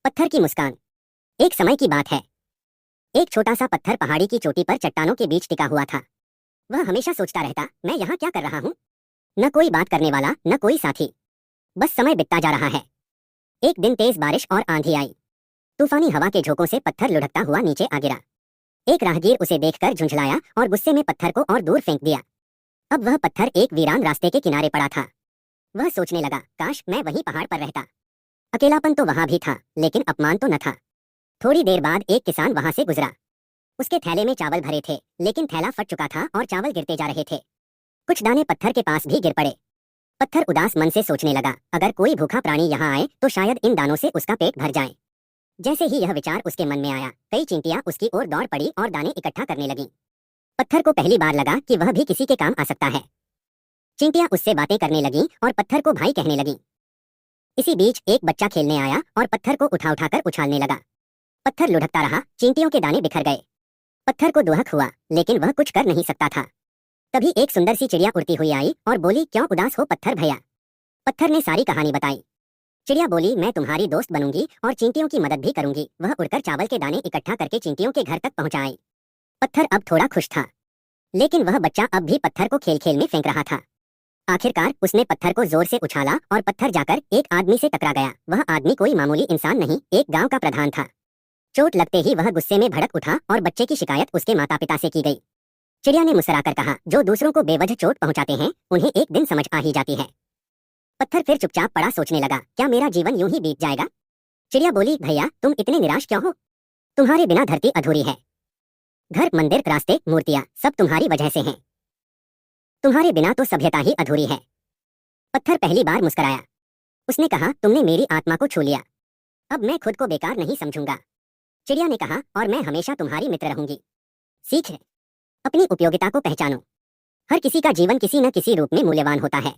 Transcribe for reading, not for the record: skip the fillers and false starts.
पत्थर की मुस्कान। एक समय की बात है। एक छोटा सा पत्थर पहाड़ी की चोटी पर चट्टानों के बीच टिका हुआ था। वह हमेशा सोचता रहता, मैं यहाँ क्या कर रहा हूँ। न कोई बात करने वाला, न कोई साथी। बस समय बीतता जा रहा है। एक दिन तेज बारिश और आंधी आई। तूफानी हवा के झोंकों से पत्थर लुढ़कता हुआ नीचे आ गिरा। एक राहगीर उसे देखकर झुंझलाया और गुस्से में पत्थर को और दूर फेंक दिया। अब वह पत्थर एक वीरान रास्ते के किनारे पड़ा था। वह सोचने लगा, काश मैं वहीं पहाड़ पर रहता। अकेलापन तो वहां भी था, लेकिन अपमान तो न था। थोड़ी देर बाद एक किसान वहां से गुजरा। उसके थैले में चावल भरे थे, लेकिन थैला फट चुका था और चावल गिरते जा रहे थे। कुछ दाने पत्थर के पास भी गिर पड़े। पत्थर उदास मन से सोचने लगा, अगर कोई भूखा प्राणी यहाँ आए तो शायद इन दानों से उसका पेट भर जाए। जैसे ही यह विचार उसके मन में आया, कई चींटियां उसकी ओर दौड़ पड़ी और दाने इकट्ठा करने लगीं। पत्थर को पहली बार लगा कि वह भी किसी के काम आ सकता है। चींटियां उससे बातें करने लगीं और पत्थर को भाई कहने लगीं। इसी बीच एक बच्चा खेलने आया और पत्थर को उठा उठाकर उछालने लगा। पत्थर लुढ़कता रहा, चींटियों के दाने बिखर गए। पत्थर को दुहक हुआ, लेकिन वह कुछ कर नहीं सकता था। तभी एक सुंदर सी चिड़िया उड़ती हुई आई और बोली, क्यों उदास हो पत्थर भैया। पत्थर ने सारी कहानी बताई। चिड़िया बोली, मैं तुम्हारी दोस्त बनूंगी और चींटियों की मदद भी करूंगी। वह उड़कर चावल के दाने इकट्ठा करके चींटियों के घर तक पहुंचाई। पत्थर अब थोड़ा खुश था, लेकिन वह बच्चा अब भी पत्थर को खेल खेल में फेंक रहा था। आखिरकार उसने पत्थर को जोर से उछाला और पत्थर जाकर एक आदमी से टकरा गया। वह आदमी कोई मामूली इंसान नहीं, एक गांव का प्रधान था। चोट लगते ही वह गुस्से में भड़क उठा और बच्चे की शिकायत उसके माता पिता से की गई। चिड़िया ने मुस्कुराकर कहा, जो दूसरों को बेवजह चोट पहुंचाते हैं उन्हें एक दिन समझ आ ही जाती है। पत्थर फिर चुपचाप पड़ा सोचने लगा, क्या मेरा जीवन यूं ही बीत जाएगा। चिड़िया बोली, भैया तुम इतने निराश क्यों हो। तुम्हारे बिना धरती अधूरी है। घर, मंदिर, रास्ते, मूर्तियां सब तुम्हारी वजह से हैं। तुम्हारे बिना तो सभ्यता ही अधूरी है। पत्थर पहली बार मुस्कुराया। उसने कहा, तुमने मेरी आत्मा को छू लिया। अब मैं खुद को बेकार नहीं समझूंगा। चिड़िया ने कहा, और मैं हमेशा तुम्हारी मित्र रहूंगी। सीख है, अपनी उपयोगिता को पहचानो। हर किसी का जीवन किसी न किसी रूप में मूल्यवान होता है।